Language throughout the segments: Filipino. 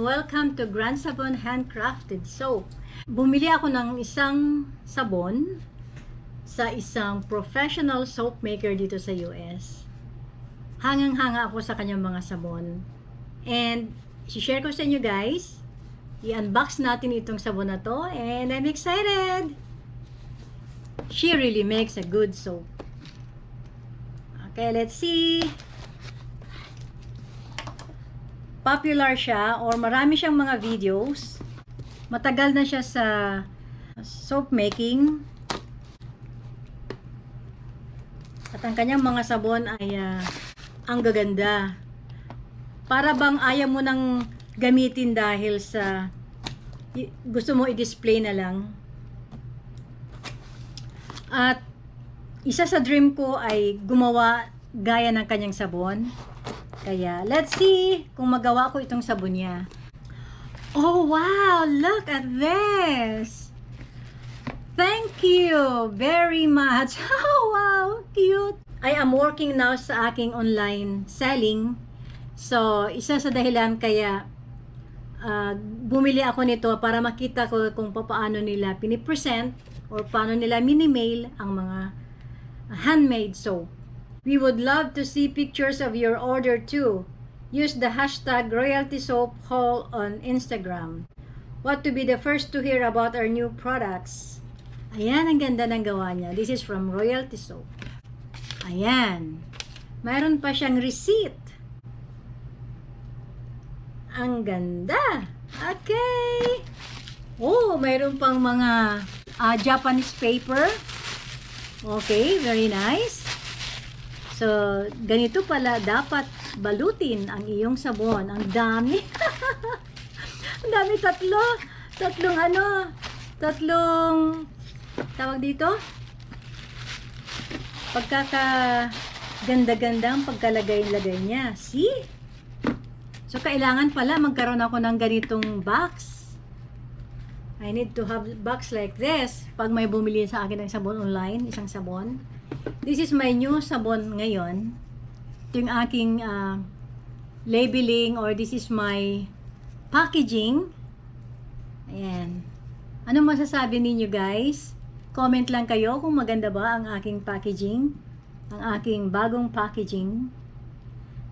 welcome to Grand Sabon Handcrafted Soap. Bumili ako ng isang sabon sa isang professional soap maker dito sa US. Hangang-hanga ako sa kanyang mga sabon. And i-share ko sa inyo guys. I-unbox natin itong sabon na to and I'm excited. She really makes a good soap. Okay, let's see. Popular siya or marami siyang mga videos. Matagal na siya sa soap making. At ang kanyang mga sabon ay ang gaganda. Para bang ayaw mo nang gamitin dahil sa gusto mo i-display na lang. At isa sa dream ko ay gumawa gaya ng kanyang sabon. Kaya, let's see kung magawa ko itong sabon niya. Oh, wow! Look at this! Thank you very much! Oh, wow! Cute! I am working now sa aking online selling. So, isa sa dahilan kaya bumili ako nito para makita ko kung paano nila pinipresent or paano nila mini-mail ang mga handmade soap. We would love to see pictures of your order too. Use the hashtag #RoyaltySoapHaul on Instagram. Want to be the first to hear about our new products? Ayan, ang ganda ng gawa niya. This is from Royalty Soap. Ayan. Mayroon pa siyang receipt. Ang ganda. Okay. Oh, mayroon pang mga Japanese paper. Okay, very nice. So, ganito pala dapat balutin ang iyong sabon. Ang dami. Ang dami, tatlong tawag dito? Pagkakaganda-ganda ang pagkalagay-lagay niya. See? So, kailangan pala magkaroon ako ng ganitong box. I need to have box like this. Pag may bumili sa akin ng sabon online, isang sabon. This is my new sabon ngayon. Ito yung aking labeling or this is my packaging. Ayan. Ano masasabi ninyo guys? Comment lang kayo kung maganda ba ang aking packaging. Ang aking bagong packaging.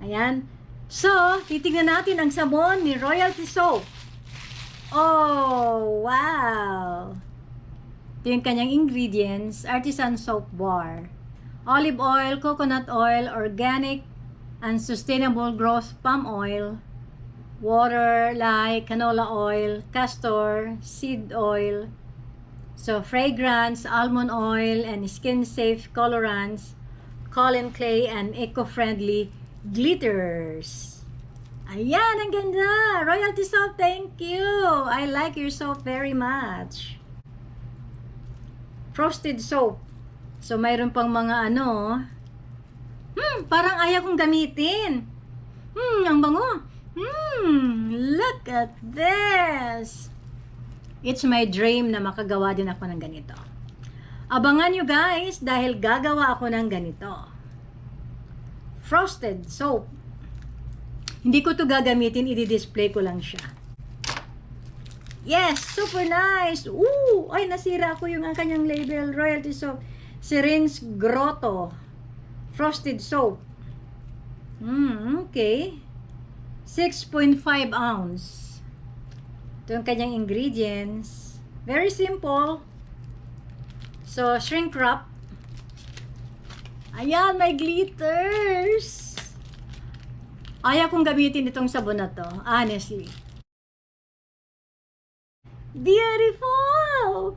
Ayan. So, titignan natin ang sabon ni Royalty Soap. Oh, wow! Ito yung kanyang ingredients, artisan soap bar. Olive oil, coconut oil, organic and sustainable growth palm oil, water, lye, canola oil, castor, seed oil, so fragrance, almond oil, and skin-safe colorants, colon clay, and eco-friendly glitters. Ayan, ang ganda! Royalty Soap, thank you! I like your soap very much. Frosted soap. So, mayroon pang mga parang ayaw kong gamitin. Ang bango. Look at this. It's my dream na makagawa din ako ng ganito. Abangan nyo guys, dahil gagawa ako ng ganito. Frosted soap. Hindi ko to gagamitin, i-display ko lang siya. Yes, super nice. Ooh, ay nasira ko yung kanyang label, Royalty Soap. Syringe Grotto Frosted Soap. Okay. 6.5 ounce. Ito yung kanyang ingredients. Very simple. So, shrink wrap. Ayan, may glitters. Ayaw kong gamitin itong sabon na to, honestly. Beautiful!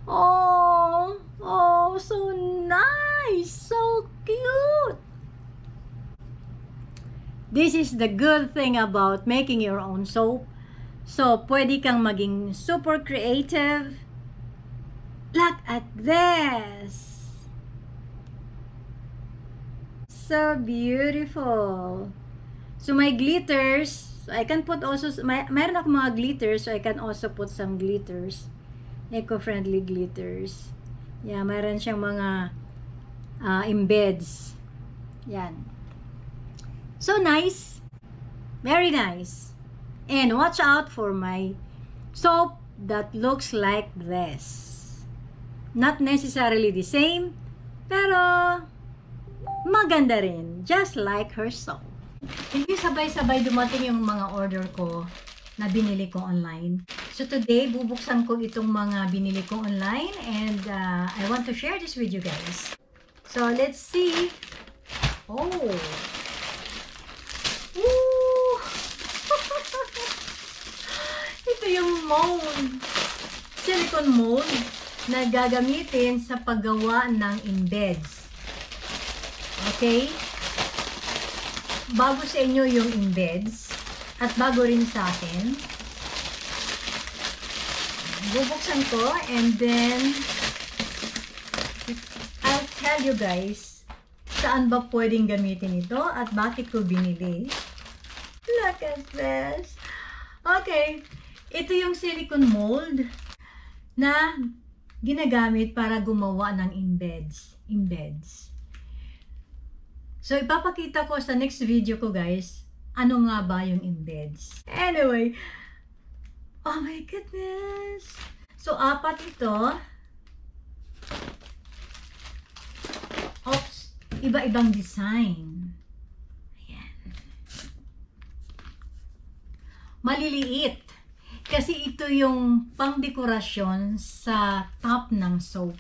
Oh, so nice! So cute! This is the good thing about making your own soap. So, pwede kang maging super creative. Look at this! So beautiful! So, my glitters, so I can put also, mayroon ako mga glitters, so I can also put some glitters. Eco-friendly glitters. Yeah, mayroon siyang mga embeds. Yan. So nice. Very nice. And watch out for my soap that looks like this. Not necessarily the same, pero maganda rin, just like her soap. Hindi sabay-sabay dumating yung mga order ko na binili ko online. So today, bubuksan ko itong mga binili ko online and I want to share this with you guys. So let's see. Oh! Woo! Ito yung mold. Silicone mold na gagamitin sa paggawa ng embeds. Okay? Bago sa inyo yung embeds at bago rin sa akin. Bubuksan ko and then I'll tell you guys saan ba pwedeng gamitin ito at bakit ko binili. Look at this. Okay. Ito yung silicone mold na ginagamit para gumawa ng embeds. So, ipapakita ko sa next video ko, guys, ano nga ba yung embeds. Anyway, oh my goodness! So, 4 ito. Oops! Iba-ibang design. Ayan. Maliliit. Kasi ito yung pangdekorasyon sa top ng soap.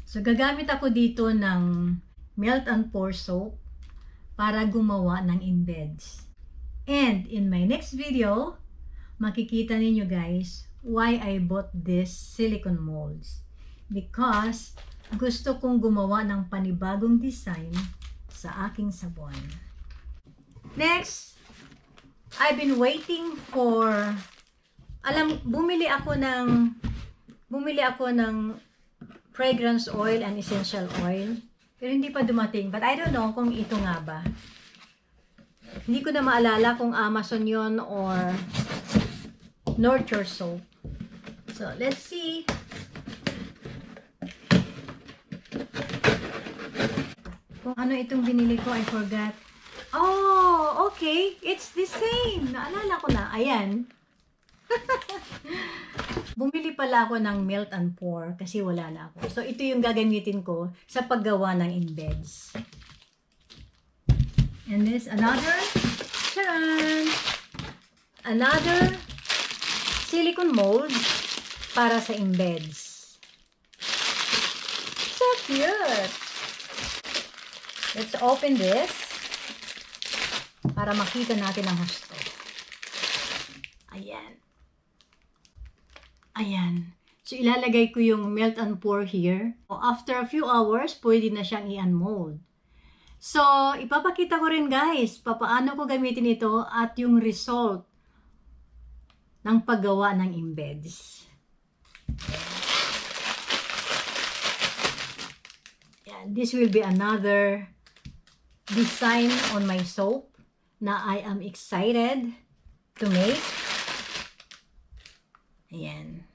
So, gagamit ako dito ng melt and pour soap para gumawa ng embeds. And in my next video, makikita ninyo guys why I bought this silicone molds. Because gusto kong gumawa ng panibagong design sa aking sabon. Next, I've been waiting for, bumili ako ng fragrance oil and essential oil. Pero hindi pa dumating. But I don't know kung ito nga ba. Hindi ko na maalala kung Amazon yon or Nurture Soap. So, let's see. Kung ano itong binili ko, I forgot. Oh, okay. It's the same. Naalala ko na. Ayan. Bumili pala ako ng melt and pour kasi wala na ako. So, ito yung gagamitin ko sa paggawa ng embeds. And this another, charan! Another silicone mold para sa embeds. So cute! Let's open this para makita natin ang husto. Ayan. Ayan. So, ilalagay ko yung melt and pour here. So, after a few hours, pwede na siyang i-unmold. So, ipapakita ko rin guys, papaano ko gamitin ito at yung result ng paggawa ng embeds. Ayan. This will be another design on my soap na I am excited to make. Ayan.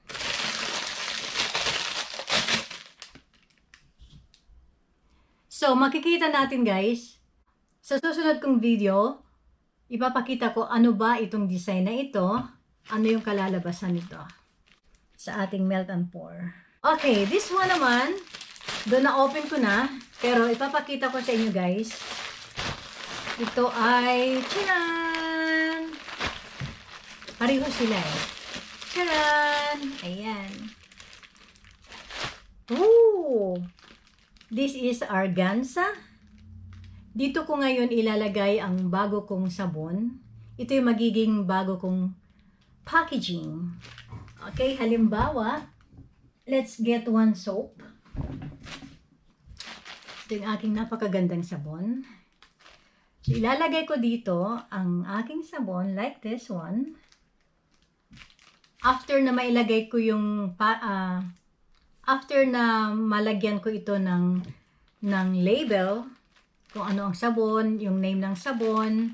So, makikita natin guys, sa susunod kong video, ipapakita ko ano ba itong design na ito, ano yung kalalabasan nito sa ating melt and pour. Okay, this one naman, doon na-open ko na, pero ipapakita ko sa inyo guys. Ito ay, tcharan! Pareho sila eh. Tcharan! Ayan. Ooh! This is organza. Dito ko ngayon ilalagay ang bago kong sabon. Ito yung magiging bago kong packaging. Okay, halimbawa, let's get one soap. Ito yung aking napakagandang sabon. So, ilalagay ko dito ang aking sabon like this one. After na mailagay ko yung after na malagyan ko ito ng label kung ano ang sabon, yung name ng sabon,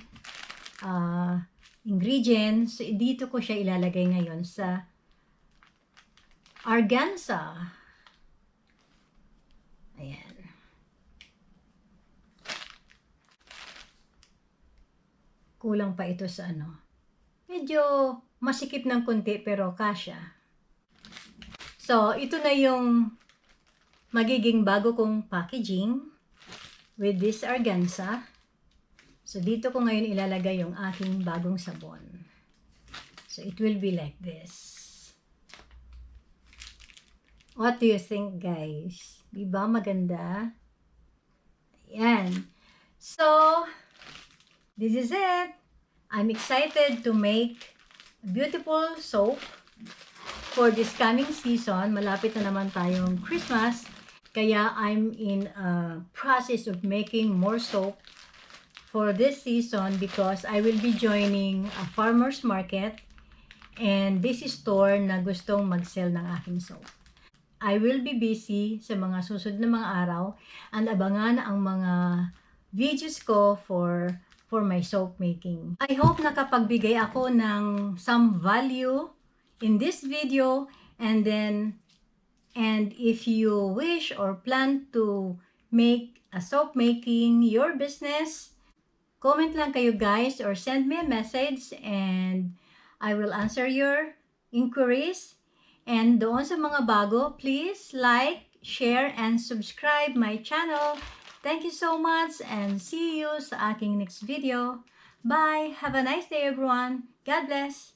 ingredients, so, dito ko siya ilalagay ngayon sa organza. Ayan. Kulang pa ito sa ano. Medyo masikip ng konti pero kasya. So, ito na yung magiging bago kong packaging with this organza. So, dito ko ngayon ilalagay yung aking bagong sabon. So, it will be like this. What do you think, guys? Diba maganda? Ayan. So, this is it. I'm excited to make a beautiful soap for this coming season. Malapit na naman tayong Christmas. Kaya I'm in a process of making more soap for this season because I will be joining a farmer's market and this store na gustong mag-sell ng aking soap. I will be busy sa mga susunod na mga araw and abangan ang mga videos ko for my soap making. I hope nakapagbigay ako ng some value in this video and if you wish or plan to make a soap making your business, comment lang kayo guys or send me a message and I will answer your inquiries. And doon sa mga bago, please like, share, and subscribe my channel. Thank you so much and see you sa aking next video. Bye! Have a nice day everyone. God bless!